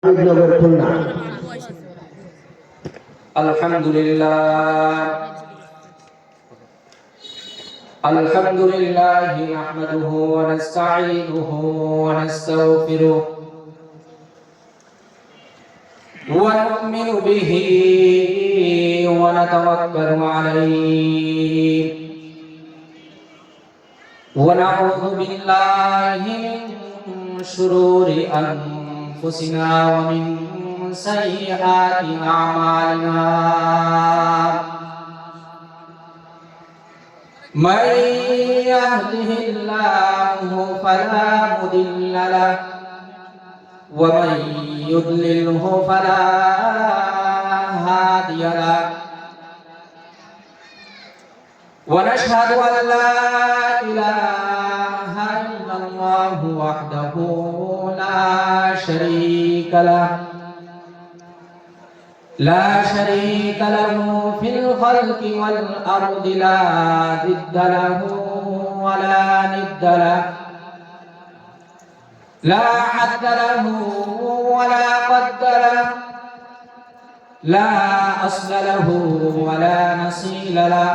নগর খুলনা। আলহামদুলিল্লাহ নাহমাদুহু ওয়া নাস্তাঈনুহু ওয়া নাস্তাগফিরুহ ওয়া নু'মিনু বিহি ওয়া নাতাওয়াক্কালু আলাইহি ওয়া নাউযু বিল্লাহি মিন শুরুরি أنفسنا ومن سيئات أعمالنا من يهده الله فلا مضل له ومن يضلله فلا هادي له ونشهد أن لا إله إلا الله وحده لا شريك له في الخلق والأرض لا ضد له ولا ند له لا حد له ولا قد له لا أصل له ولا نصيل له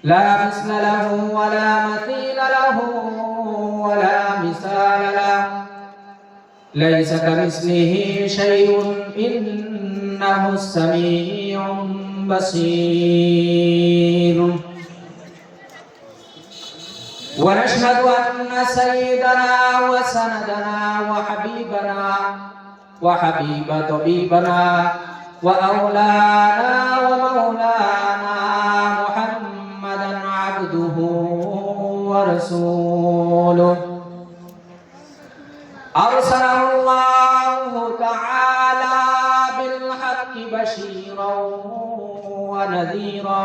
لا مثل له ولا مثيل له ولا مثال له ليس كمثله شيء إنه السميع البصير ونشهد أن سيدنا وسندنا وحبيب طبيبنا وأولانا ومولانا محمدا عبده ورسوله أرسله الله تعالى بالحق بشيرا ونذيرا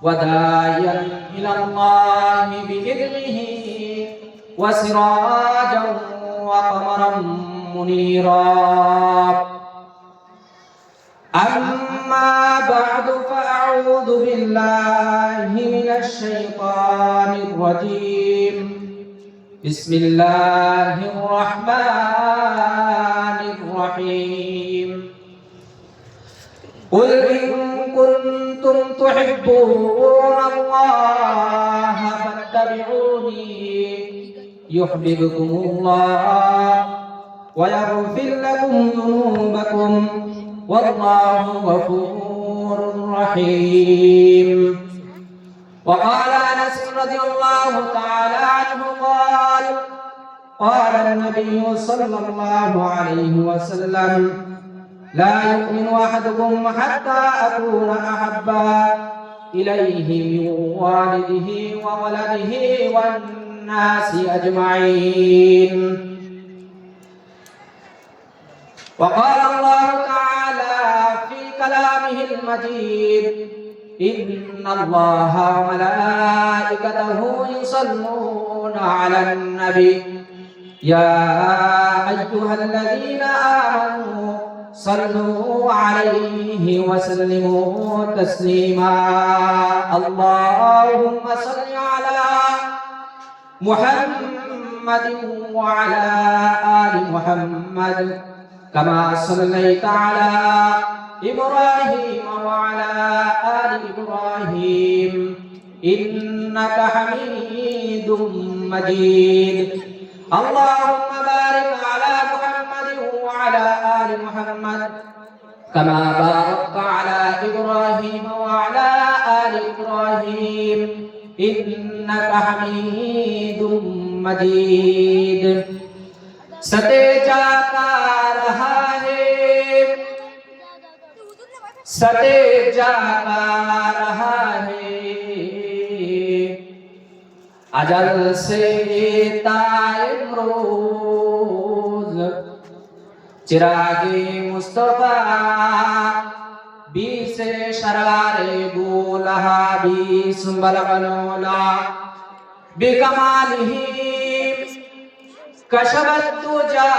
وداعيا إلى الله بإذنه وسراجا وقمرا منيرا أما بعد فأعوذ بالله من الشيطان الرجيم بسم الله الرحمن الرحيم قل إن كنتم تحبون الله فاتبعوني يحببكم الله ويغفر لكم ذنوبكم والله غفور رحيم وقال أنس رضي الله تعالى عنه قال النبي صلى الله عليه وسلم لا يؤمن أحدكم حتى أكون أحب إليه من والده وولده والناس أجمعين وقال الله تعالى في كلامه المجيد إن الله وملائكته يصلون على النبي يا أيها الذين آمنوا صلوا عليه وسلموا تسليما اللهم صل على محمد وعلى آل محمد كما صليت على إبراهيم وعلى آل إبراهيم إنك حميد مجيد اللهم بارك على محمد وعلى آل محمد كما باركت على إبراهيم وعلى آل إبراهيم إنك حميد مجيد सते जाता रहा है सते जाता रहा है अजल से ताइम रोज चिरागे मुस्तफा बीस शरारे बोलहा बीस बलगलोला बेकमालिही कशबत तुजा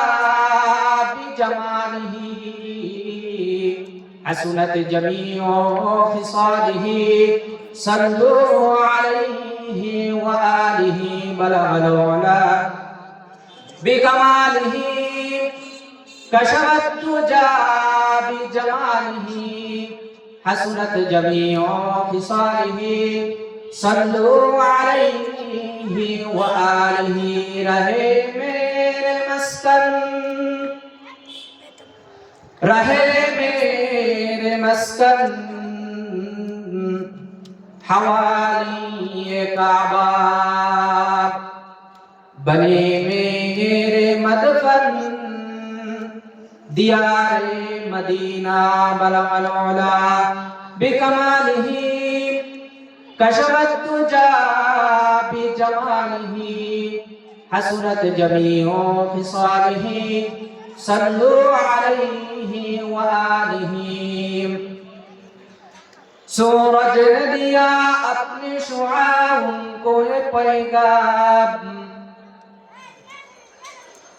बिजमालिही हसनत जमीओ खिसालिही सल्लु अलैहि व आलिहि बलगल उला बिकमालिही كشف الدجى بجماله حسنت جميع خصاله صلوا عليه وآله रहे मेरे मस्कन रहे मेरे मस्कन हवाली काबा बने मेरे मदफन दियारे मदीना बलगल उला बिकमालिही कशफत दुजा बिजमालिही हसनत जमीओ खिसालिही सल्लु अलैहि व आलिही। सूरज ने दिया अपने शुआ उनको ये पैगाम,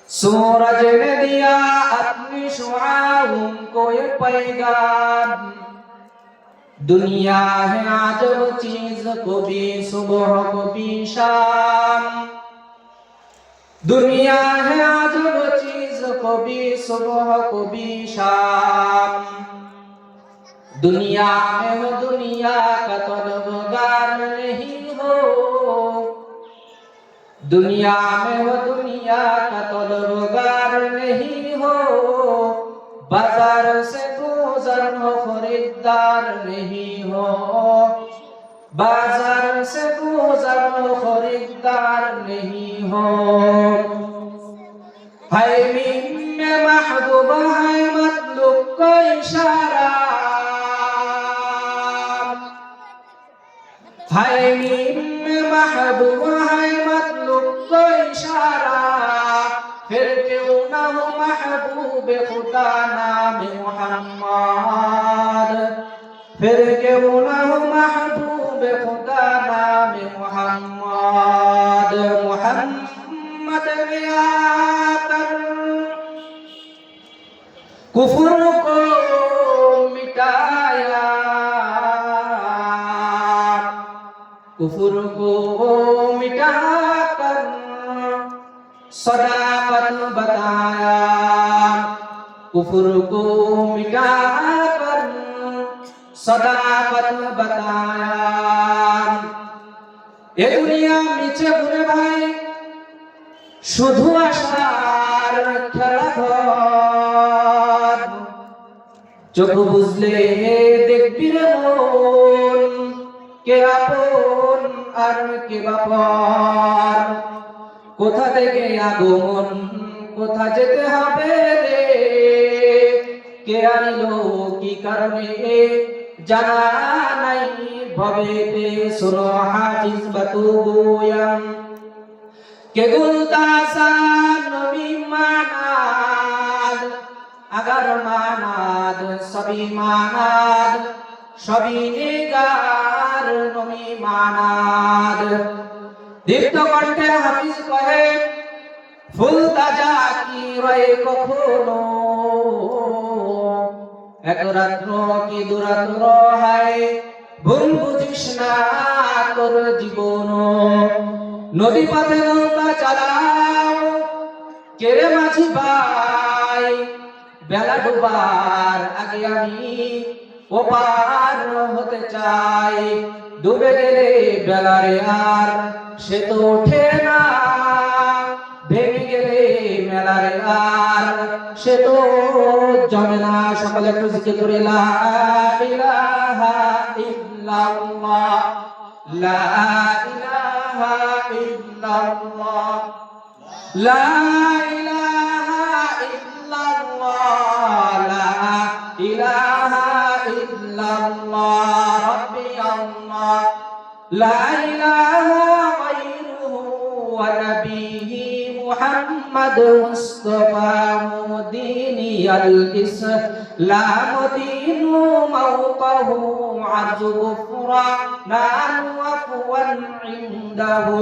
सूरज ने दिया अपनी शुआ उनको ये पैगाम। दुनिया है आजब चीज को भी सुबह को भी शाम, दुनिया है आजब चीज को भी सुबह को भी शाम। दुनिया में हो दुनिया का तलबगार नहीं हो, दुनिया में हो दुनिया का तलबगार नहीं हो। बाजार से गुजर हो खरीदार नहीं हो, बाजार से गुजर हो खरीदार नहीं हो। है में महबूब है मतलूब का इशारा, है में महबूब है मतलूब का इशारा। फिर क्यों ना हो महबूब खुदा नाम मुहम्मद, फिर क्यों ना हो महबूब खुदा नाम मुहम्मद। मुहम्मद ने आकर कुफ्र को मिटाया, कुफ्र को मिटाकर सदाकत बताया, कुफ्र को मिटाकर सदाकत बताया। ए दुनिया नीचे बुने भाई শুধু আশার খেলাঘর, চোখ বুঝলে দেখবি রে মন কে আপন আর কে বাপর। কোথা থেকে আগমন কোথা যেতে হবে রে, কে আনিলো কি কারণে জানা নাই ভবেতে। শোনো হাফিজ বাতুবুয়াম কে গুলতাসান নবী মানাদ, আগার মানাদ সবই মানাদ, সবই নিগার নবী মানাদ। দীপ্ত কণ্ঠে হাফিজ কহে ফুল তাজা কি রয়ে কখনো, এক রাত্র কি দুরাত্র হয় ভুল বুঝিস না তোর জীবন। নদী পথে নৌকা চালাও কেরে মাঝি ভাই, বেলা ডুবার আগে আমি ওপার হতে চাই। ডুবে গেলে বেলারে আর সে তো ওঠে না, ভেঙে গেলে মেলারে আর সে তো জমে না। সকালে একটু জিকির করে লা ইলাহা ইল্লাল্লাহ, লা ইলাহা ইল্লাল্লাহ, লা ইলাহা ইল্লাল্লাহ, লা ইলাহা ইল্লাল্লাহ রাব্বি আল্লাহ, লা ইলাহা গায়রুহু ওয়া নাবিয়্যি মুহাম্মদ মুস্তাফা দীনিয়াল ইসলাম দীনু মাওকাহু আরজু গুফরানান ওয়া কুওয়ান ইনদাহু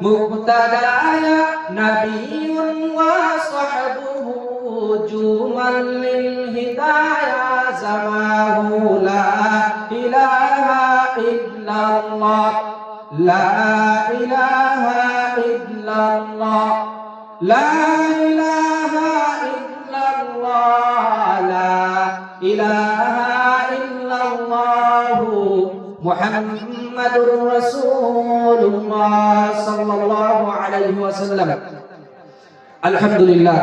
মুক্তাদায়া নাবিয়্যুন ওয়া সাহবুহু জুমান লিল হিদায়া জামাহু। লা ইলাহা ইল্লাল্লাহ, লা ইলাহা ইল্লাল্লাহ, লা ইলাহা ইল্লাল্লাহ, ইলাহা ইল্লাল্লাহু মুহাম্মাদুর রাসূলুল্লাহ সাল্লাল্লাহু আলাইহি ওয়াসাল্লাম। আলহামদুলিল্লাহ,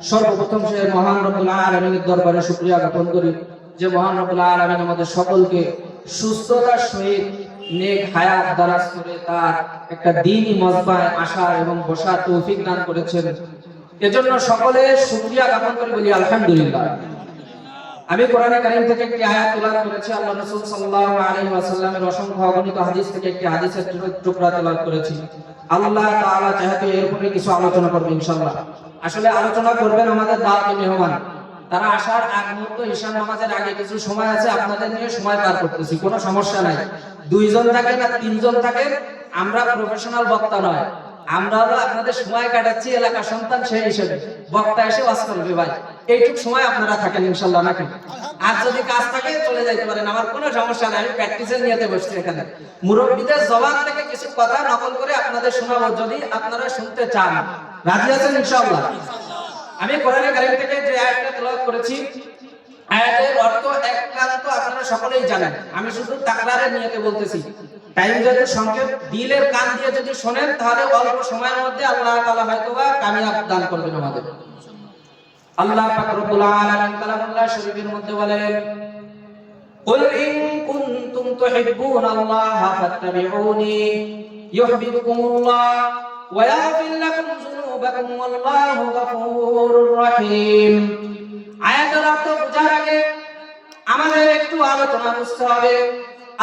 সর্বপ্রথম সে মহান রব্বুল আলামিনের দরবারে শুকরিয়া জ্ঞাপন করি যে মহান রব্বুল আলামিন আমাদের সকলকে সুস্থতার সহিত নেক হায়াত দারাজ করে তার একটা দ্বীনি মজবায় আসার এবং বসার তৌফিক দান করেছেন। এজন্য সকলে শুকরিয়া জ্ঞাপন করে বলি আলহামদুলিল্লাহ। আমি কোরআনে কারীম থেকে একটি আয়াত তেলাওয়াত করেছি, আল্লাহ রাসূল সাল্লাল্লাহু আলাইহি ওয়াসাল্লামের অসংখ্য অগণিত হাদিস থেকে একটি হাদিসের টুকরা তেলাওয়াত করেছি। আল্লাহ তাআলা চাইতে এর উপরে কিছু আলোচনা করব ইনশাআল্লাহ। আসলে আলোচনা করবেন আমাদের দাওয়াতি মেহমান, তারা আসার আগ মুহূর্ত ঈশান নামাজের আগে কিছু সময় আছে, আপনাদের নিয়ে সময় পার করতেছি, কোনো সমস্যা নাই। দুইজন থাকেন আর তিনজন থাকেন, আমরা প্রফেশনাল বক্তা নয়, আমরা হলো আপনাদের সময় কাটাচ্ছি এলাকার সন্তান সেই হিসেবে। বক্তা এসে ওয়াজ করবে ভাই, এইটুক সময় আপনারা থাকেন ইনশাআল্লাহ নাকি? আর যদি কাজ থাকে চলে যাইতে পারেন, আমার কোনো সমস্যা নাই, আমি প্র্যাকটিসের নিয়েতে বসছি এখানে। মুরব্বিদের জবান থেকে কিছু কথা নকল করে আপনাদের শোনাবো, যদি আপনারা শুনতে চান। রাজি আছেন ইনশাআল্লাহ? আমি কোরআনে কারীম থেকে যে আয়াতটা তেলাওয়াত করেছি, আয়াতের অর্থ একান্ত আপনারা সকলেই জানেন, আমি শুধু তাকরারের নিয়তে বলতেছি। টাইম যদি সংক্ষেপ, দিলের কান দিয়ে যদি শোনেন তাহলে অল্প সময়ের মধ্যে আল্লাহ তাআলা হয়তোবা কামিয়াব দান করবেন আমাদের। আল্লাহ পাক রব্বুল আলামিন কালামুল্লাহ শরীফের মধ্যে বলেন, কুল ইন কুনতুম তুহিব্বুনাল্লাহা ফাত্তাবিউনি ইউহিব্বুকুমুল্লাহ ওয়া ইয়াগফির লাকুম যুনুবাকুম ওয়াল্লাহু গফুরুর রহিম। আয়াতের অর্থ বোঝার আগে আমাদের একটু আলোচনা বুঝতে হবে।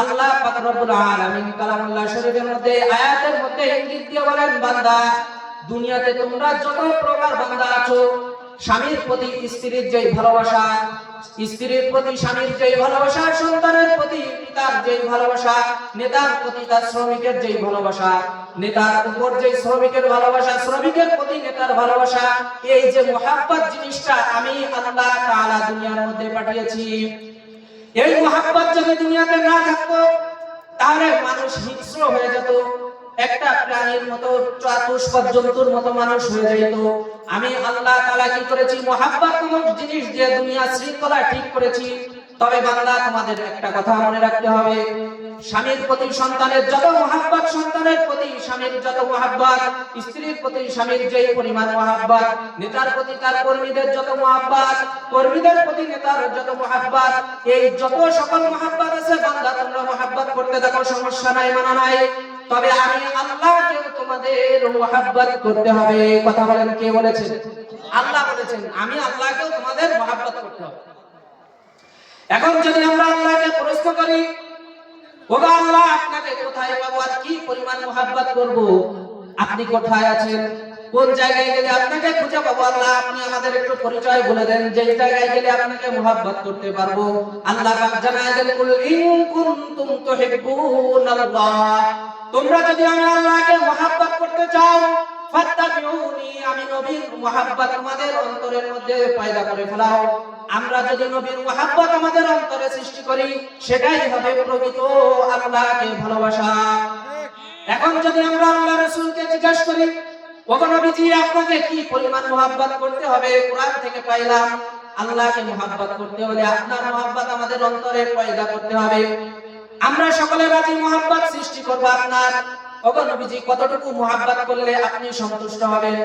আল্লাহ পাক রব্বুল আলামিন কালামুল্লাহ শরীফের মধ্যে আয়াতের মধ্যে ইঙ্গিত দিয়ে বলেন, বান্দা, দুনিয়াতে তোমরা যত প্রকার বান্দা আছো, স্বামীর প্রতি স্ত্রীর যেই ভালোবাসা, স্ত্রীর প্রতি স্বামীর যেই ভালোবাসা, সন্তানের প্রতি পিতার যেই ভালোবাসা, নেতার প্রতি তার শ্রমিকের যেই ভালোবাসা, নেতার উপর যেই শ্রমিকের ভালোবাসা, শ্রমিকের প্রতি নেতার ভালোবাসা, এই যে মুহাব্বত জিনিসটা আমি আল্লাহ তাআলা দুনিয়ার মধ্যে পাঠিয়েছি। এই মুহাব্বত যদি দুনিয়াতে না থাকতো তাহলে মানুষ হিংস্র হয়ে যেত, একটা প্রাণীর মতো, চতুষ্পদ জন্তুর মতো মানুষ হয়ে যেত। আমি আল্লাহ তাআলা কি করেছি? মুহাব্বত নামক জিনিস দিয়ে দুনিয়া শৃঙ্খলা ঠিক করেছি। তবে বান্দা, তোমাদের একটা কথা মনে রাখতে হবে, স্বামীর প্রতি সন্তানের যত মুহাব্বত, সন্তানের প্রতি স্বামীর যত মুহাব্বত, স্ত্রীর প্রতি স্বামীর যেই পরিমাণ মুহাব্বত, নেতার প্রতি তার কর্মীদের যত মুহাব্বত, কর্মীদের প্রতি নেতার যত মুহাব্বত, এই যত সকল মুহাব্বত আছে, বান্দা তোমরা মুহাব্বত করতে থাকো, সমস্যা নাই, মানা নাই। তবে আমি আল্লাহকে তোমাদের মুহাব্বত করতে হবে। কথা বলেন, কে বলেছেন? আল্লাহ বলেছেন, আমি আল্লাহকেও তোমাদের মুহাব্বত করতে হবে। এখন যদি আমরা আল্লাহকে প্রশ্ন করি, ওগো আল্লাহ, আপনাকে কোথায় পাবো আর কি পরিমাণ মুহাব্বত করব? আপনি কোথায় আছেন? কোন জায়গায় গেলে আপনাকে খুঁজে পাবো? আল্লাহ, আপনি আমাদের একটু পরিচয় বলে দেন, যে জায়গায় গেলে আপনাকে মুহাব্বত করতে পারবো। আল্লাহ পাক জানায় দেন, কুল ইন কুনতুম তুহিব্বুনাল্লাহ, তোমরা যদি আমি আল্লাহকে মুহাব্বত করতে চাও, ফাত্তাবিউনি, আমি নবীর মুহাব্বত তোমাদের অন্তরের মধ্যে পয়দা করে ফেলাও। আমরা যদি নবীর মুহাব্বত আমাদের অন্তরে সৃষ্টি করি, সেটাই হবে প্রকৃত আল্লাহকে ভালোবাসা। এখন যদি আমরা আল্লাহ রাসূলকে জিজ্ঞাসা করি, ওগো নবীজি, আপনাকে কি পরিমাণ মুহাব্বত করতে হবে? কোরআন থেকে পাইলাম, আল্লাহকে মুহাব্বত করতে হলে আপনার মুহাব্বত আমাদের অন্তরে পয়দা করতে হবে। আমরা সকলে রাজি মুহাব্বত সৃষ্টি করব আপনার। ওগো নবীজি, কতটুকু মুহাব্বত করলে আপনি সন্তুষ্ট হবেন?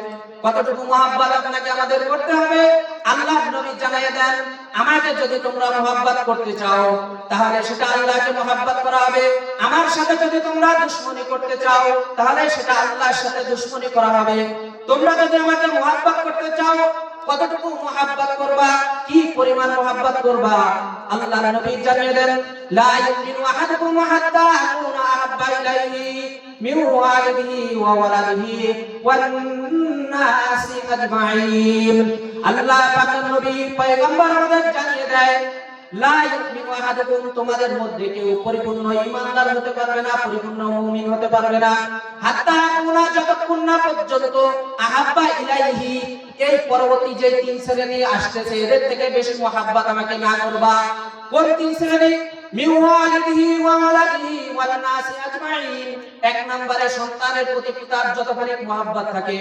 কতটুকু মুহাব্বত আপনাকে আমাদের করতে হবে? আল্লাহ নবী জানিয়ে দেন, আমাকে যদি তোমরা মুহাব্বত করতে চাও তাহলে সেটা আল্লাহকে মুহাব্বত করা হবে। আমার সাথে যদি তোমরা দুশমনি করতে চাও তাহলে সেটা আল্লাহর সাথে দুশমনি করা হবে। তোমরা যদি আমাকে মুহাব্বত করতে চাও, কতটুকু মুহাব্বত করবা, কি পরিমাণ মুহাব্বত করবা? আল্লাহ নবী জানিয়ে দেন, লা ইউমিনু আহাদুকুম হাত্তা আকুনা আহাব্বা ইলাইহি মিন ওয়ালিদিহি ওয়া ওয়ালাদিহি ওয়ান নাসি আজমাইন। আল্লাহ পাকের নবী পয়গম্বর আমাদের জানিয়ে দেয়, লা ইউমিনু আহাদুকুম, তোমাদের মধ্যে কেউ পরিপূর্ণ ঈমানদার হতে পারবে না, পরিপূর্ণ মুমিন হতে পারবে না, হাত্তা আকুনা, যতক্ষণ না পর্যন্ত আহাব্বা ইলাইহি, এই পরবর্তী যে তিন শ্রেণী আসতেছে এদের থেকে বেশি মুহাব্বত আমাকে না করবা। কোন তিন শ্রেণী? মিন ওয়ালিদিহি ওয়া ওয়ালাদিহি ওয়ান নাসি আজমাইন। এক নম্বরে সন্তানের প্রতি পিতার যতখানি মহব্বত থাকে,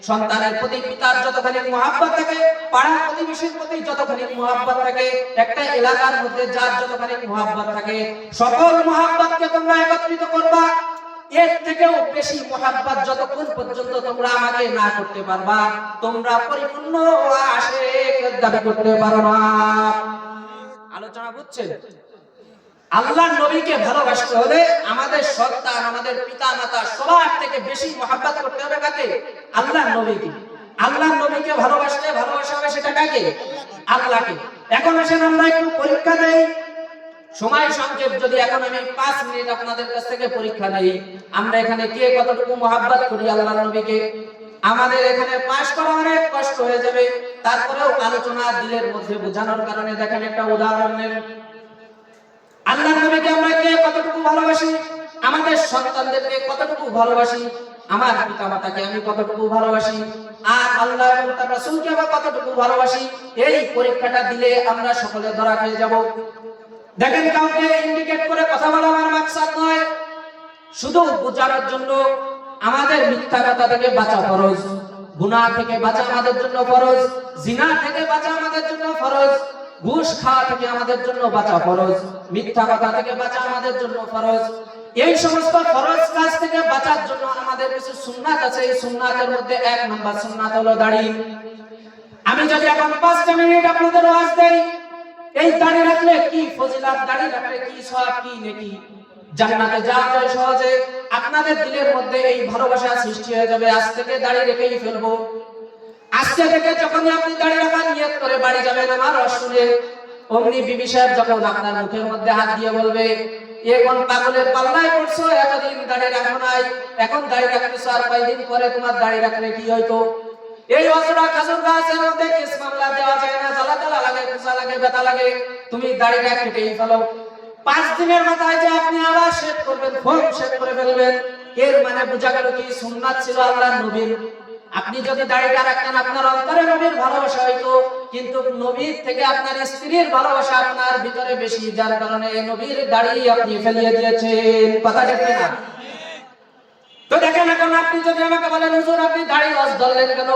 সন্তানের প্রতি পিতার যতখানি মহব্বত থাকে, পাড়া প্রতিবেশীর প্রতি যতখানি মহব্বত থাকে, একটা এলাকার মধ্যে যার যতখানি মহব্বত থাকে, সকল মহব্বতকে তোমরা একত্রিত করবা। এর থেকেও বেশি মহব্বত যতক্ষণ পর্যন্ত তোমরা আমাকে না করতে পারবা, তোমরা পরিপূর্ণ আশিক দাবি করতে পারো না। আলোচনা বুঝছেন? আল্লাহর নবীকে ভালোবাসতে হলে আমাদের সন্তান, আমাদের পিতা মাতা সবার থেকে বেশি মহব্বত করতে হবে কাকে? আল্লাহর নবীকে। আল্লাহর নবীকে ভালোবাসতে ভালোবাসা হবে সেটা কাকে? আল্লাহকে। এখন আসেন আমরা একটু পরীক্ষা দেই। সময় সংক্ষেপ, যদি এখন আমি 5 মিনিট আপনাদের কাছ থেকে পরীক্ষা নেই, আমরা এখানে কে কতটুকু মহব্বত করি আল্লাহর নবীকে? আমাদের এখানে পাশ করা অনেক কষ্ট হয়ে যাবে, তারপরেও আলোচনা দিলের মধ্যে বোঝানোর কারণে দেখেন একটা উদাহরণ নেন। আল্লাহর নবীকে আমরা কে কতটুকু ভালোবাসি? আমাদের সন্তানদেরকে কতটুকু ভালোবাসি? আমার পিতামাতাকে আমি কতটুকু ভালোবাসি? আর আল্লাহ এবং তার রাসূলকে আমরা কতটুকু ভালোবাসি? এই পরীক্ষাটা দিলে আমরা সকলে ধরা খেয়ে যাব। দেখেন, কাউকে ইন্ডিকেট করে কথা বলা আমার মাকসাদ নয়, শুধু বোঝানোর জন্য। আমাদের মিথ্যা কথা থেকে বাঁচা ফরজ, গুনাহ থেকে বাঁচা আমাদের জন্য ফরজ, জিনা থেকে বাঁচা আমাদের জন্য ফরজ, ঘুষ খাওয়া থেকে আমাদের জন্য বাঁচা ফরজ, মিথ্যা কথা থেকে বাঁচা আমাদের জন্য ফরজ। এই সমস্ত ফরজ কাজ থেকে বাঁচার জন্য আমাদের কিছু সুন্নাত আছে। এই সুন্নাতের মধ্যে 1 নম্বর সুন্নাত হলো দাড়ি। আমি যদি এখন 5 মিনিট আপনাদের ওয়াজ দেই, এই দাড়ি রাখলে কি ফজিলত, দাড়ি রাখলে কি সওয়াব, কি নেকি, জান্নাতে যাওয়া যায় সহজে, আপনাদের দিলের মধ্যে এই ভালোবাসা সৃষ্টি হয়ে যাবে। আজ থেকে দাড়ি রেখেই ফেলবো। আজকে থেকে যখনই আপনি দাড়ি রাখার নিয়ত করে বাড়ি যাবেন, আমার ওয়াজ শুনে অমনি বিবি সাহেব যখন আপনার মুখের মধ্যে হাত দিয়ে বলবে, এখন পাগলের পাল্লায় পড়ছো, এতদিন দাড়ি রাখো নাই, এখন দাড়ি রাখতেছো, আর কয়েকদিন পরে তোমার দাড়ি রাখলে কি হইতো? এই অজরা খাজুর গাছের মধ্যে কেস মামলা দেওয়া যায় না, জ্বালা জ্বালা লাগে, কুচা লাগে, ব্যথা লাগে, তুমি দাড়িটা কেটেই ফেলো। 5 দিনের মাথায় যে আপনি আবার শেভ করবেন, ফোন শেভ করে ফেলবেন, এর মানে বোঝা গেল কি সুন্নাত ছিল আল্লাহর নবীর। আপনি যদি দাড়িটা রাখতেন, আপনার অন্তরে নবীর ভালোবাসা হইতো, কিন্তু নবীর থেকে আপনার স্ত্রীর ভালোবাসা আপনার ভিতরে বেশি, যার কারণে নবীর দাড়ি আপনি ফেলিয়ে দিয়েছেন। কথা দেখবে না? তো দেখেন, এখন আপনি যদি আমাকে বলেন, হুজুর আপনি দাড়ি ওয়াজ ধরলেন কেন?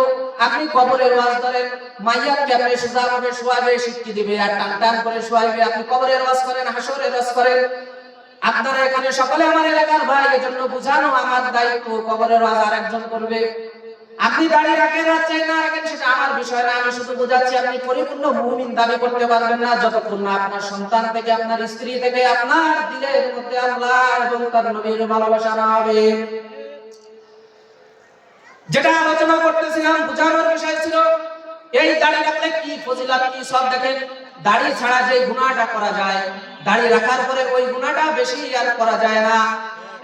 আপনি কবরের ওয়াজ ধরেন, মাইয়াত কেমনে সোজা ভাবে শোয়াবে শিক্ষা দিবে আর টান টান করে শোয়াবে। আপনি কবরের ওয়াজ করেন, হাসরের ওয়াজ করেন। আপনারা এখানে সকলে আমার এলাকার ভাই, এজন্য বুঝানো আমার দায়িত্ব। কবরের ওয়াজ আরেকজন করবে। আপনি দাড়ি রাখেন আর চাই না রাখেন সেটা আমার বিষয় না, আমি শুধু বোঝাচ্ছি আপনি পরিপূর্ণ মুমিন দাবি করতে পারবেন না যতক্ষণ না আপনার সন্তান থেকে, আপনার স্ত্রী থেকে, আপনার দিলের মধ্যে আল্লাহ এবং তার নবীর ভালোবাসা না হবে। যেটা আলোচনা করতেছিলাম, বুঝানোর বিষয় ছিল এই দাড়ি রাখলে কি ফজিলত, কি সব। দেখেন, দাড়ি ছাড়া যে গুনাহটা করা যায়, দাড়ি রাখার পরে ওই গুনাহটা বেশি আর করা যায় না।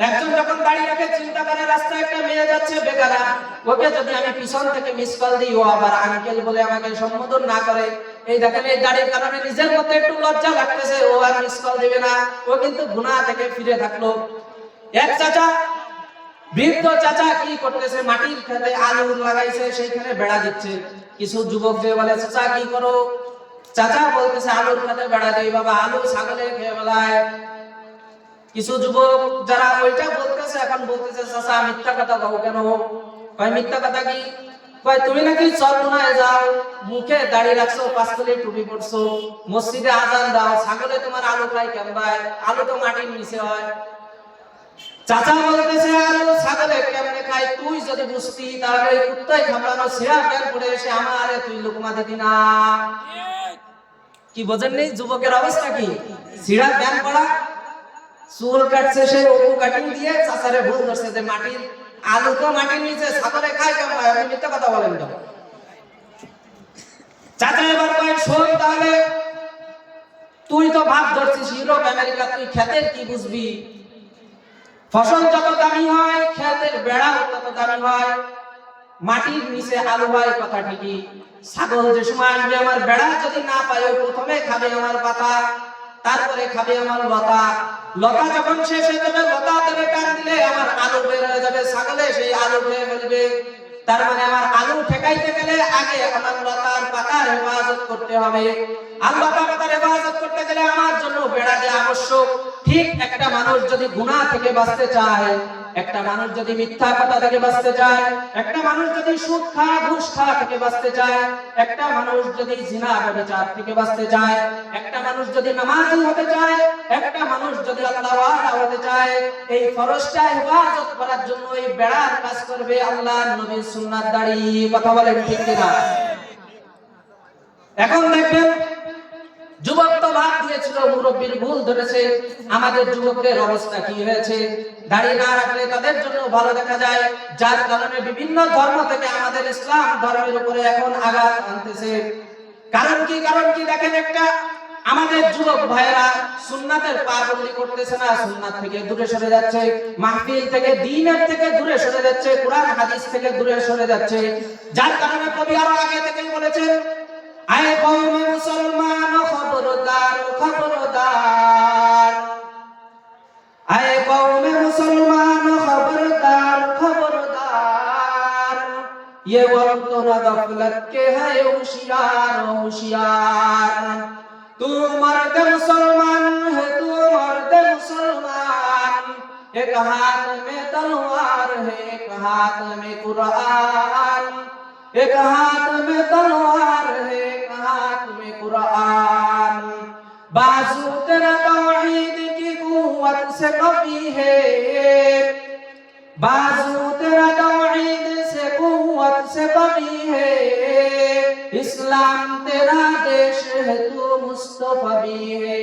একজন যখন দাড়ি রাখে, চিন্তা করে রাস্তায় একটা মেয়ে যাচ্ছে বেগানা, ওকে যদি আমি পিছন থেকে মিস কল দিই, ও আবার আঙ্কেল বলে আমাকে সম্বোধন না করে, এই দেখেন এই দাড়ির কারণে নিজের মধ্যে একটু লজ্জা লাগতেছে, ও আর মিস কল দিবে না, ও কিন্তু গুনাহ থেকে ফিরে থাকলো। এক চাচা, বৃদ্ধ চাচা কি করতেছে, মাটির খেতে আলু লাগাইছে, সেইখানে বেড়া দিচ্ছে। কিছু যুবক যে বলে, চাচা কি করো? চাচা বলতেছে, আলুর খেতে বেড়া দেই বাবা, আলু ছাগলে খেয়ে ফেলায়। কিছু যুবক যারা ওইটা বলতেছে, এখন বলতেছে, চাচা মিথ্যা কথা কও কেন? কয় মিথ্যা কথা কি? কয় তুমি নাকি চরমোনায় যাও, মুখে দাড়ি রাখছো, পাঁচতলি টুপি পরছো, মসজিদে আজান দাও, ছাগলে তোমার আলু খায় কেন? ভাই আলু তো মাটির নিচে হয়। চাচা বলতেছে, আলু ছাগলে কেমনে খায়? তুই যদি বুঝতি তাহলে এই কুত্তায় খামড়ানো ছেঁড়া প্যান্ট পরে এসে আমারে তুই লোকমা দিতি না। কি বোঝেন নেই যুবকের অবস্থা কি? ছেঁড়া প্যান্ট পরা, চুল কাটছে সে ওপু কাটিং দিয়ে, চাচারে ভুল ধরছে যে মাটির আলু তো মাটির নিচে, ছাগলে খায় কেন? আপনি মিথ্যা কথা বলেন কেন? চাচা এবার কয়, শোন তাহলে, তুই তো ভাব ধরছিস ইউরোপ আমেরিকা, তুই খেতের কি বুঝবি? ফসল যত দামি হয়, খেতের বেড়াও তত দামি হয়। মাটির নিচে আলু হয়, কথা ঠিকই। ছাগল যে সময় আসবে, আমার বেড়া যদি না পায়, প্রথমে খাবে আমার পাতা, তারপরে খাবে আমার লতা। লতা যখন শেষ হয়ে যাবে, লতা ধরে টান দিলে আমার আলু বের হয়ে যাবে, ছাগলে সেই আলু খেয়ে ফেলবে। তার মানে আমার আলু ঠেকাইতে গেলে আগে আমার লতার পাতার হেফাজত করতে হবে। আর লতা পাতার হেফাজত করতে গেলে আমার জন্য বেড়া দেওয়া আবশ্যক। ঠিক একটা মানুষ যদি গুনাহ থেকে বাঁচতে চায়, একটা মানুষ যদি মিথ্যা কথা থেকে বাঁচতে চায়, একটা মানুষ যদি সুদ খাওয়া ঘুষ খাওয়া থেকে বাঁচতে চায়, একটা মানুষ যদি জিনা ব্যভিচার থেকে বাঁচতে চায়, একটা মানুষ যদি নামাজি হতে চায়, একটা মানুষ যদি আল্লাহওয়ালা হতে চায়, এই ফরজটা হেফাজত করার জন্য এই বেড়ার কাজ করবে আল্লাহর নবীর সুন্নাত দাঁড়ি। কথা বলেন ঠিক কিনা? এখন দেখবেন যুবক তো বাদ দিয়েছিল, মুরব্বীর ভুল ধরেছে। আমাদের যুবকদের অবস্থা কি হয়েছে? দাড়ি না রাখলে তাদের জন্য ভালো দেখা যায়, যার কারণে বিভিন্ন ধর্ম থেকে আমাদের ইসলাম ধর্মের উপরে এখন আঘাত আনতেছে। কারণ কি দেখেন, একটা আমাদের যুবক ভাইরা সুন্নাতের পাবন্দি করতেছে না, সুন্নাত থেকে দূরে সরে যাচ্ছে, মাহফিল থেকে দ্বীনের থেকে দূরে সরে যাচ্ছে, কুরআন হাদিস থেকে দূরে সরে যাচ্ছে। যার কারণে কবি আরো আগে থেকেই বলেছেন, আয়ে কওমে মুসলমান খবরদার খবরদার, আয়ে কওমে মুসলমান খবরদার খবরদার, ये वक्त न गफलत के है होशियार होशियार, तू मर्द मुसलमान है तू मर्द मुसलमान, एक हाथ में तलवार है एक हाथ में कुरान, एक हाथ में तलवार है एक हाथ में कुरान, बाजू तेरा तौहीद की कुव्वत से कवी है, बाजू तेरा तौहीद से कुव्वत से कवी है, इस्लाम तेरा देश है तू मुस्तफा भी है,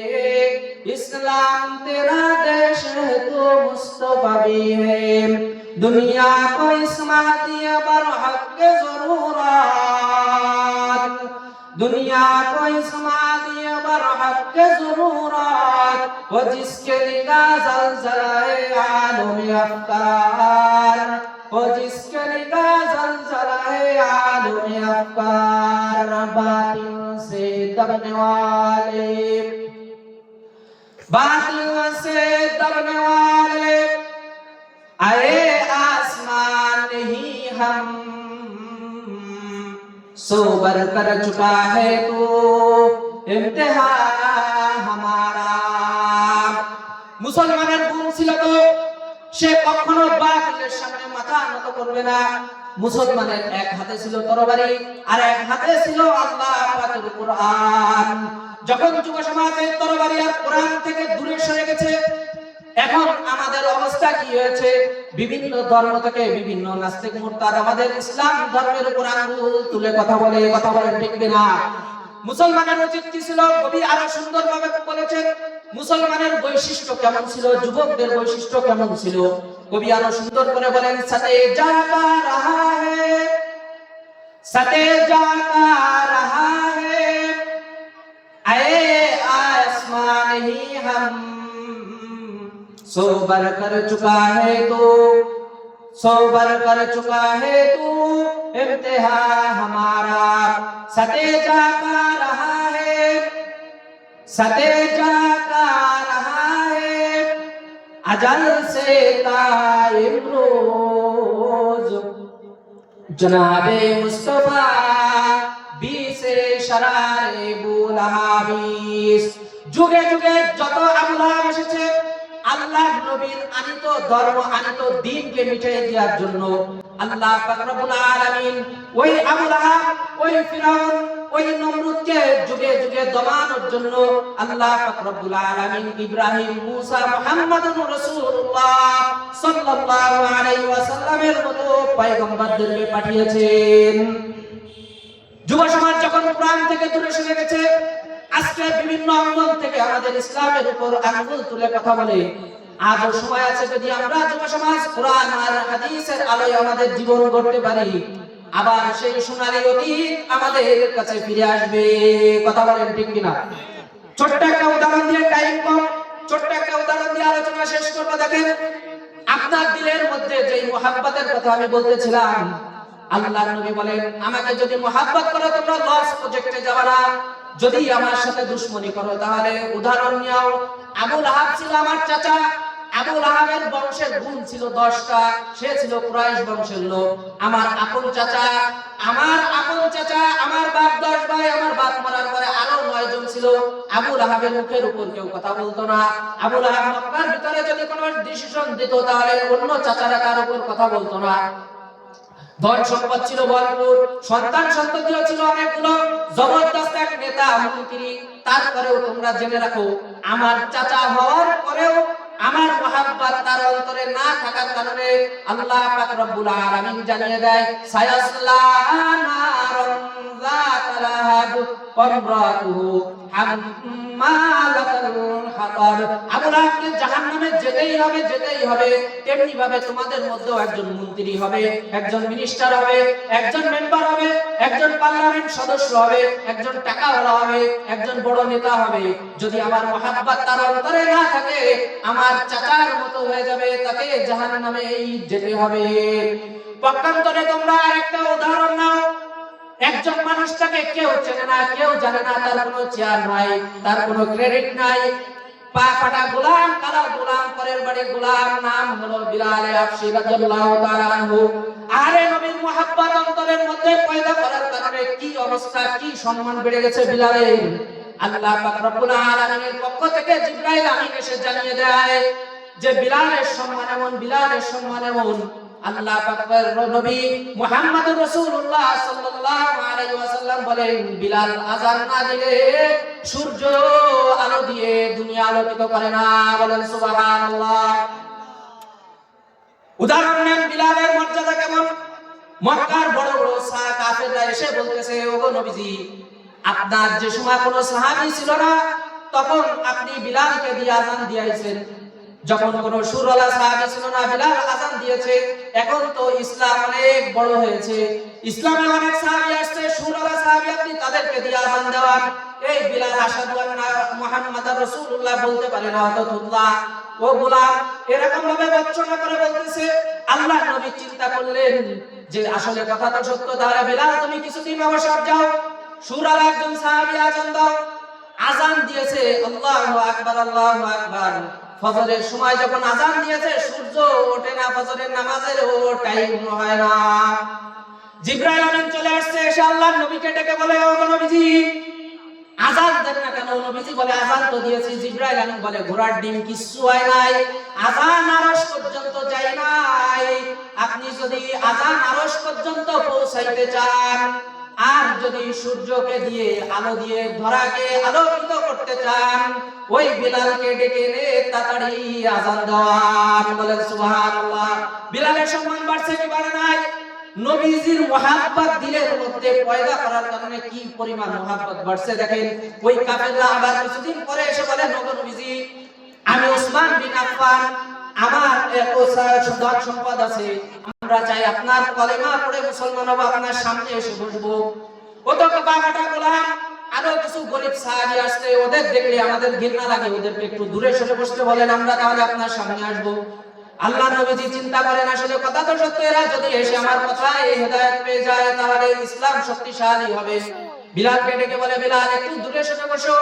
इस्लाम तेरा देश है तू मुस्तफा भी है, दुनिया को इस्मात ये बरहक के ज़रूरत, दुनिया को इस्मात ये बरहक के ज़रूरत, वो जिसके निगाह ज़लज़लाए आलम अफ़कार, वो जिसके निगाह ज़लज़लाए आलम अफ़कार, बातिल से दबने वाले, बातिल से दबने वाले, आए आसमान ही हम सोबर कर चुका है तू इम्तिहा हमारा। মুসলমানের গুণ ছিল তো সে কখনো বাতিলের সামনে মাথা নত করবে না। মুসলমানের এক হাতে ছিল তরবারি আর এক হাতে ছিল আল্লাহ পাকের কুরআন। যখন যুব সমাজের তরবারি আর কোরআন থেকে দূরে সরে গেছে, এখন আমাদের অবস্থা কি হয়েছে? বিভিন্ন ধর্ম থেকে বিভিন্ন নাস্তিক মুরতাদ আমাদের ইসলাম ধর্মের উপর আঙ্গুল তুলে কথা বলে। কথা বলেন ঠিক কিনা? মুসলমানের উচিত কি ছিল? কবি আরো সুন্দরভাবে বলেছেন মুসলমানের বৈশিষ্ট্য কেমন ছিল, যুবকদের বৈশিষ্ট্য কেমন ছিল। কবি আরো সুন্দর করে বলেন, সাথে জাকা রাহা হে, সাথে জাকা রাহা হে, আয়ে आसमान ही हम सोबर कर चुका है तू, सोबर कर चुका है तू इम्तिहा हमारा, सते जाका रहा है, सते जाका रहा है, अजल से कायम रोज जनाबे मुस्तफा बीसे शरारे बुलहाबिस। যুগে যুগে যত আবু লাহাব এসেছে আল্লাহ নবীর আনিত ধর্ম আনিত দ্বীনকে মিটিয়ে দেওয়ার জন্য আল্লাহ পাক রব্বুল আলামিন ওই আবু লাহাব, ওই ফিরাউন, ওই নমরুদকে যুগে যুগে দমানোর জন্য আল্লাহ পাক রব্বুল আলামিন ইব্রাহিম, মুসা, মুহাম্মাদুর রাসূলুল্লাহ সাল্লাল্লাহু আলাইহি ওয়াসাল্লামের মতো পয়গম্বরদেরকে পাঠিয়েছেন। যুব সমাজ যখন কোরআন থেকে দূরে সরে গেছে, আজকে বিভিন্ন অঙ্গন থেকে আমাদের ইসলামের উপর আঙ্গুল তুলে কথা বলে। আজও সময় আছে, যদি আমরা যুব সমাজ কোরআন আর হাদিসের আলোয় আমাদের জীবন গড়তে পারি, আবার সেই সোনালী অতীত আমাদের কাছে ফিরে আসবে। কথা বলেন ঠিক কিনা? ছোট্ট একটা উদাহরণ দিয়ে, টাইম কম, ছোট্ট একটা উদাহরণ দিয়ে আলোচনা শেষ করব। দেখেন, আপনার দিলের মধ্যে যে মুহাব্বতের কথা আমি বলতেছিলাম, আল্লাহর নবী বলেন, আমাকে যদি মুহাব্বত করো তোমরা লস প্রজেক্টে যাবে না, যদি আমার সাথে দুশমনি করো তাহলে উদাহরণ নিও। আবু লাহাব ছিল আমার চাচা, আবু লাহাবের বংশের গুণ ছিল 10টা, সে ছিল কুরাইশ বংশের লোক। আমার আপন চাচা, আমার বাপ 10 ভাই, আমার বাপ মরার পরে আরো 9 জন ছিল। আবু লাহাবের মুখের উপর কেউ কথা বলতো না। আবু লাহাব মক্কার ভিতরে যদি কোনো ডিসিশন দিত তাহলে অন্য চাচারা তার উপর কথা বলতো না। ধন সম্পদ ছিল ভরপুর, সন্তান সন্ততিও ছিল অনেকগুলো, জবরদস্ত এক নেতা মন্ত্রী। তারপরেও তোমরা জেনে রাখো, আমার চাচা হওয়ার পরেও আমার মহাব্বত তার অন্তরে না থাকার কারণে আল্লাহ পাক রব্বুল আলামিন জানিয়ে দেয়, সায়াসলা নারান যাতা লাহাব ওয়া ইমরাতুহু হাম্মালাতাল হাতাব। আবু লাহাবকে জাহান্নামে যেতেই হবে। তেমনি ভাবে তোমাদের মধ্যেও একজন মন্ত্রী হবে, একজন মিনিস্টার হবে, একজন মেম্বার হবে, একজন পার্লামেন্ট সদস্য হবে, একজন টাকাওয়ালা হবে, একজন বড় নেতা হবে। যদি আমার মহাব্বত তার অন্তরে না থাকে, আমার চাচার মতো হয়ে যাবে, তাকে জাহান্নামে যেতে হবে। পক্ষান্তরে তোমরা আরেকটা উদাহরণ নাও। একজন মানুষটাকে কেউ চেনে না, কেউ জানে না, তার কোনো চেয়ার নাই, তার কোনো ক্রেডিট নাই, পা ফাটা গোলাম, কালা গোলাম, পরের বাড়ি গোলাম, নাম হলো বিলাল হাবশী রাদিয়াল্লাহু তাআলা আনহু। আরে নবীর মুহাব্বত অন্তরের মধ্যে পয়দা করার কারণে কি অবস্থা, কি সম্মান বেড়ে গেছে বিলালের। আল্লাহ পাক রব্বুল আলামিনের পক্ষ থেকে জিবরাইল আমিন এসে জানিয়ে দেয় যে বিলালের সম্মান এমন। আল্লাহ পাকের নবী মুহাম্মদুর রাসূলুল্লাহ সাল্লাল্লাহু আলাইহি ওয়াসাল্লাম বলেন, বিলাল আযান না দিলে সূর্য আলো দিয়ে দুনিয়া আলোকিত করে না। বলেন সুবহানাল্লাহ। উদাহরণ নেন বিলালের মর্যাদা কেমন। মক্কার বড় বড় কাফেররা এসে বলতেছে, ওগো নবীজি, আপনার যে সময় কোনো সাহাবী ছিল না, তখন আপনি বিলালকে দিয়ে আযান দিয়েছেন। যখন কোনো সুরওয়ালা সাহাবী ছিল না, বিলাল আযান দিয়েছে। এখন তো ইসলাম অনেক বড় হয়েছে, ইসলামে অনেক সাহাবী আসছে, সুরওয়ালা সাহাবী, আপনি তাদেরকে দিয়ে আযান দেওয়ান। এই বিলাল আশহাদু আন্না মুহাম্মাদার রাসূলুল্লাহ বলতে পারে না, অততুল্লাহ ও গোলাম এরকম ভাবে বর্ণনা করে বলতেছে। আল্লাহ নবী চিন্তা করলেন যে আসলে কথা তো সত্য, তাহলে বিলাল তুমি কিছুদিন অবসর যাও, সুরওয়ালা একজন সাহাবী আযান দাও। আযান দিয়েছে, আল্লাহু আকবার, আল্লাহু আকবার। ফজরের সময় যখন আযান দিয়েছে, সূর্য ওঠে না, ফজরের নামাজের টাইম হয় না। জিবরাইল আমিন চলে আসছে, এসে আল্লাহর নবীকে ডেকে বলে, ও নবীজি, আযান দেন না কেন? নবীজি বলে, আযান তো দিয়েছি। জিবরাইল আমিন বলে, ঘোড়ার ডিম কিচ্ছু হয় নাই, আযান আরশ পর্যন্ত যায় নাই। আপনি যদি আযান আরশ পর্যন্ত পৌঁছাইতে চান, আর যদি সূর্যকে দিয়ে আলো দিয়ে ধরাকে আলোকিত করতে চান, ওই বিলালকে ডেকে এনে তাড়াতাড়ি আযান দেওয়ান। বলেন সুবহানাল্লাহ। বিলালের সম্মান বাড়ছে কি বাড়ে নাই? নবীজির মুহাব্বত দিলের মধ্যে পয়দা করার কারণে কি পরিমাণ মুহাব্বত বাড়ছে দেখেন। ওই কাফেররা আবার কিছুদিন পরে এসে বলে, নবী, আমি ওসমান বিন আফফান, আমার এত ধন সম্পদ আছে, আমরা চাই আপনার কলেমা পড়ে মুসলমান হব, আপনার সামনে এসে বসবো। ও তো কাটা গোলাম, আরো কিছু গরিব সাহাবী আসছে, ওদের দেখলে আমাদের ঘৃণা লাগে, ওদেরকে একটু দূরে সরে বসতে বলেন, আমরা তাহলে আপনার সামনে আসবো। আল্লাহ নবীজি চিন্তা করেন, আসলে কথা তো সত্য, এরা যদি এসে আমার কথায় হেদায়েত পেয়ে যায় তাহলে ইসলাম শক্তিশালী হবে। বিলালকে ডেকে বলে, বিলাল একটু দূরে সরে বসো।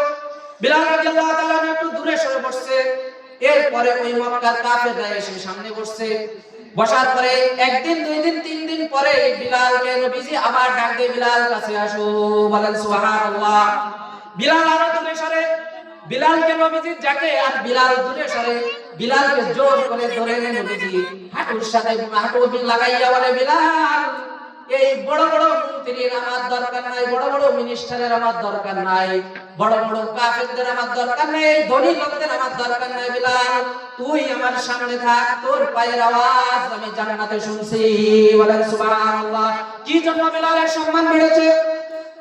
বিলাল রাদিয়াল্লাহু তাআলা একটু দূরে সরে বসছে। এরপরে ওই মক্কার কাফেররা এসে সামনে বসছে। বসার পরে একদিন, 2 দিন, 3 দিন পরে বিলালকে নবীজি আবার ডাক দিয়ে, বিলাল কাছে আসো। বলেন সুবহানাল্লাহ। বিলাল আরো দূরে সরে, বিলালকে নবীজি ডাকে, আর বিলাল দূরে সরে। বিলালকে জোর করে ধরে এনে নবীজি হাঁটুর সাথে হাঁটু লাগাইয়া বলে, বিলাল, এই বড় বড় মন্ত্রীর আমার দরকার নাই, বড় বড় মিনিস্টারের আমার দরকার নাই, বড় বড় কাফেরদের আমার দরকার নাই, ধনী লোকদের আমার দরকার নাই। বিলাল, তুই আমার সামনে থাক, তোর পায়ের আওয়াজ আমি জান্নাতে শুনছি। বলেন সুবহানাল্লাহ। কি জন্য বিলালের সম্মান বেড়েছে?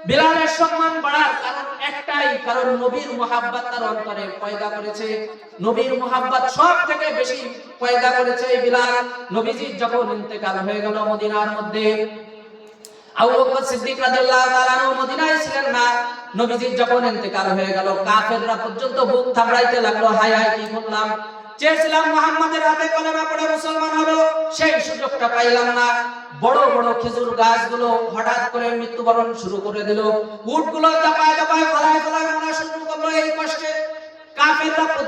বিলালের সম্মান বাড়ার কারণ একটাই, কারণ নবীর মুহাব্বত তার অন্তরে পয়দা করেছে। নবীর মুহাব্বত সব থেকে বেশি পয়দা করেছে বিলাল। নবীজি যখন ইন্তেকাল হয়ে গেল মদিনার মধ্যে, আবু বকর সিদ্দিক রাদিয়াল্লাহু তাআলা আনহু মদিনায় ছিলেন না। নবীজির যখন ইন্তেকাল হয়ে গেল, কাফেররা পর্যন্ত বুক থাবড়াইতে লাগলো, হায় হায় কি করলাম, চেয়েছিলাম মুহাম্মাদের হাতে কলেমা পড়ে মুসলমান হব, সেই সুযোগটা পাইলাম না। বড় বড় খেজুর গাছগুলো হঠাৎ করে মৃত্যুবরণ শুরু করে দিল, উটগুলো দাপায় দাপায় ফলায় ফলায় মরা শুরু করলো। এই কষ্টে কাফেররা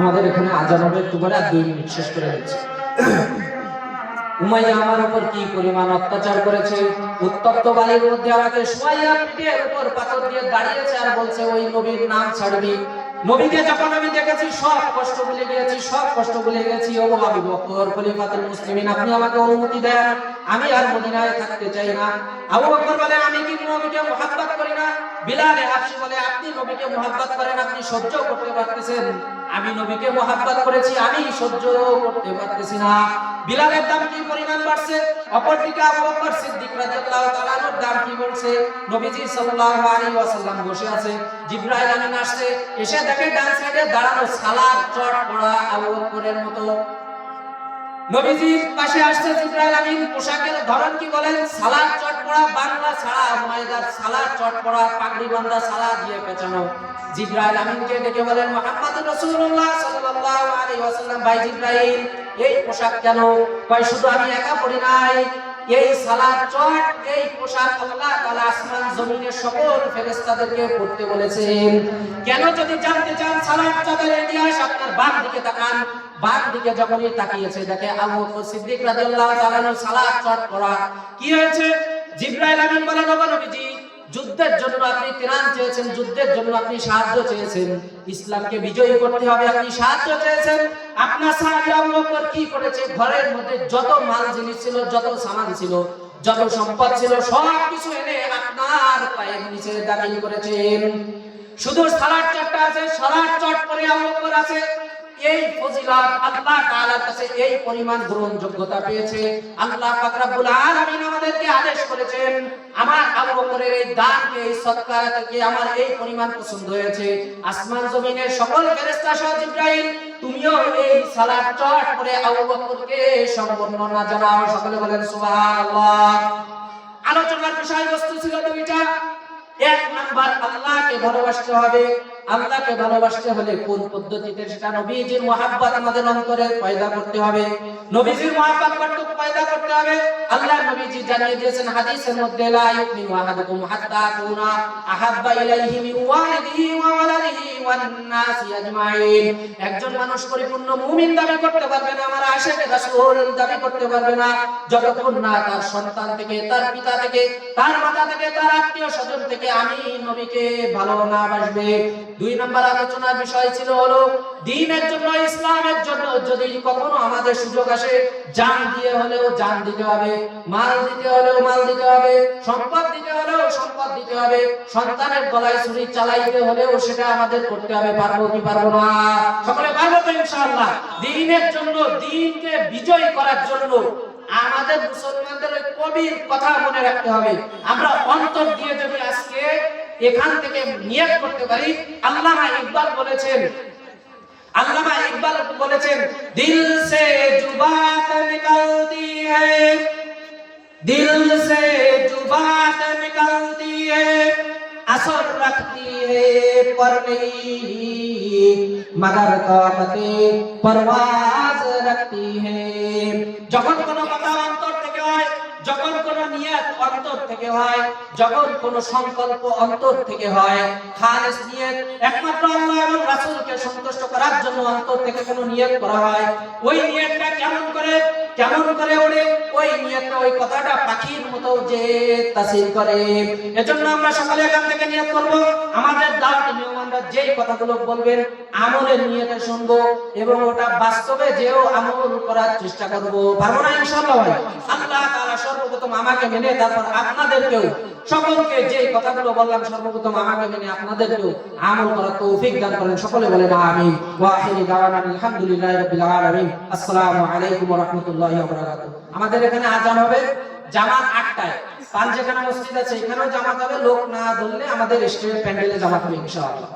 আমাদের এখানে আজান হবে একটু পরে, আর 2 মিনিট শেষ করে দিচ্ছি। উমাইয়া আমার উপর কি পরিমাণ অত্যাচার করেছে। উত্তপ্ত বালির মধ্যে আমাকে শোয়াইয়া পিঠের উপর পাথর দিয়ে দাঁড়িয়েছে আর বলছে ওই নবীর নাম ছাড়বি। নবীকে যখন আমি দেখেছি সব কষ্ট ভুলে গিয়েছি, সব কষ্ট ভুলে গেছি। ও আবু বকর খলিফাতুল মুসলিমিন, আপনি আমাকে অনুমতি দেন, আমি আর মদিনায় থাকতে চাই না। আবু বকর বলে আমি কি নবীকে মুহাব্বত করি না? বিলাল হাবশী বলে আপনি নবীকে মুহাব্বত করেন, আপনি সহ্য করতে পারতেছেন, আমি নবীকে মুহাব্বত করেছি, আমি সহ্য করতে পারতেছি না। বিলালের দাম কি পরিমাণ বাড়ছে। অপরদিকে আবু বকর সিদ্দিক রাদিয়াল্লাহু তাআলা আনহুর দাম কি বলছে। নবীজি সাল্লাল্লাহু আলাইহি ওয়াসাল্লাম বসে আছে, জিবরাইল আমিন আসছে, এসে দেখে ডান সাইডে দাঁড়ানো সালাদ চট পড়া আবু বকরের মতো। নবীজির পাশে আসছে জিবরাইল আমিন, পোশাকের ধরন কি বলেন, সালাদ চট পড়া, বাংলা ছাড়া ময়দার সালাদ চট পড়া, পাগড়ি বাঁধা সালাদ দিয়ে পেঁচানো। জিবরাইল আমিনকে ডেকে বলেন মুহাম্মদুর রাসূলুল্লাহ সাল্লাল্লাহু আলাইহি ওয়াসাল্লাম, ভাই জিবরাইল এই পোশাক কেন? কয় শুধু আমি একা পড়ি নাই, এই সালাত চট এই পোশাক আল্লাহ তাআলা আসমান জমিনের সকল ফেরেশতাদেরকে পড়তে বলেছেন। কেন যদি জানতে চান সালাত চটের ইতিহাস, আপনার বাম দিকে তাকান। বাম দিকে যখনই তাকিয়েছে দেখে আবু বকর সিদ্দিক রাদিয়াল্লাহু তাআলা সালাত চট পড়া। কি হয়েছে? জিবরাইল আমিন বলেন ওগো নবীজি, যুদ্ধের জন্য আপনি ত্রাণ চেয়েছেন, যুদ্ধের জন্য আপনি সাহায্য চেয়েছেন, ইসলামকে বিজয়ী করতে হবে, আপনি সাহায্য চেয়েছেন। আপনার সাহাবী আবু বকর কি করেছে? ঘরের মধ্যে যত মাল জিনিস ছিল, যত সামান ছিল, যত সম্পদ ছিল, সব কিছু এনে আপনার পায়ের নিচে দাখিল করেছেন। শুধু সালাত চটটা আছে, সালাত চট পরে আবু বকর আছে। এই ফজিলত আল্লাহ তাআলার কাছে এই পরিমাণ গ্রহণযোগ্যতা পেয়েছে। আল্লাহ পাক রব্বুল আলামিন আমাদেরকে আদেশ করেছেন, আমার আবু বকরের এই দানকে, এই সদকাকে আমার এই পরিমাণ পছন্দ হয়েছে। আসমান জমিনের সকল ফেরেশতা সহ জিবরাইল, তুমিও এই সালাত চট করে আবু বকরকে সম্মাননা জানাও। সকলে বলেন সুবহানাল্লাহ। আলোচনার বিষয়বস্তু ছিল দুইটা। এক নাম্বার, আল্লাহকে ভালোবাসতে হবে। আল্লাহকে ভালোবাসতে হলে কোন পদ্ধতিতে? সেটা নবীজির মুহাব্বত আমাদের অন্তরে পয়দা করতে হবে। নবীজির মুহাব্বত কতটুকু পয়দা করতে হবে? আল্লাহর নবীজি জানিয়ে দিয়েছেন হাদিসের মধ্যে, লা ইউমিনু আহাদুকুম হাত্তা কুনা আহাব্বা ইলাইহি মিন ওয়ালিদিহি ওয়া ওয়ালাদিহি ওয়ান নাসি আজমাইন। একজন মানুষ পরিপূর্ণ মুমিন দাবি করতে পারবে না, আমার আশিকে রাসূল দাবি করতে পারবে না, যতক্ষণ না তার সন্তান থেকে, তার পিতা থেকে, তার মাতা থেকে, তার আত্মীয় স্বজন থেকে আমি নবীকে ভালো না বাসবে। 2 নম্বর আলোচনার বিষয় ছিল হলো দ্বীনের জন্য, ইসলামের জন্য যদি কখনো আমাদের সুযোগ আসে, জান দিয়ে হলেও জান দিতে হবে, মাল দিতে হলেও মাল দিতে হবে, সম্পদ দিতে হলেও সম্পদ দিতে হবে, সন্তানের গলায় ছুরি চালাইতে হলেও সেটা আমাদের করতে হবে। পারবো কি পারবো না? সকলে পারবো তো ইনশাআল্লাহ। দ্বীনের জন্য, দ্বীনকে বিজয় করার জন্য আমাদের মুসলমানদের ওই কবির কথা মনে রাখতে হবে। আমরা অন্তর দিয়ে যদি আজকে এখান থেকে নিয়ত করতে পারি, আল্লামা ইকবাল বলেছেন, দিল সে জুবাত নিকলতি হ্যায়, দিল সে জুবাত নিকলতি হ্যায়, असर रखती है पर नहीं मगर ताकते परवाज रखती है। যখন কোনো কথা অন্তর থেকে হয়, যখন কোনো নিয়ত অন্তর থেকে হয়, যখন কোনো সংকল্প অন্তর থেকে হয়, খালিস নিয়ত, একমাত্র আল্লাহ এবং রাসূলকে সন্তুষ্ট করার জন্য অন্তর থেকে কোনো নিয়ত করা হয়, ওই নিয়তটা কেমন করে ওঠে, ওই নিয়তটা, ওই কথাটা পাখির মতো যে তাসির করে। এজন্য আমরা সকালে এখান থেকে নিয়ত করব, আমাদের দাওয়াতি মেহমানরা যেই কথাগুলো বলবেন আমলের নিয়তে শুনবো এবং ওটা বাস্তবে যেও আমল করার চেষ্টা করব। পারবো না ইনশাআল্লাহ ভাই? আল্লাহ তাআলা সর্বপ্রথম আমাকে মেনে, তারপর আপনাদেরকেও, সকলকে যেই কথাগুলো বললাম সর্বপ্রথম আমাকে মেনে আপনাদেরকেও আমল করার তৌফিক দান করেন। সকলে বলেন আমিন। ওয়া আখিরু দাওয়ানা আলহামদুলিল্লাহি রাব্বিল আলামিন। আসসালামু আলাইকুম ওয়া রাহমাতুল্লাহি ওয়া বারাকাতুহু। আমাদের এখানে আযান হবে জামাত 8টায়। পাঁচখানা মসজিদ আছে, এখানেও জামাত হবে। লোক না ধরলে আমাদের স্টেজ প্যান্ডেলে জামাত হবে ইনশাআল্লাহ।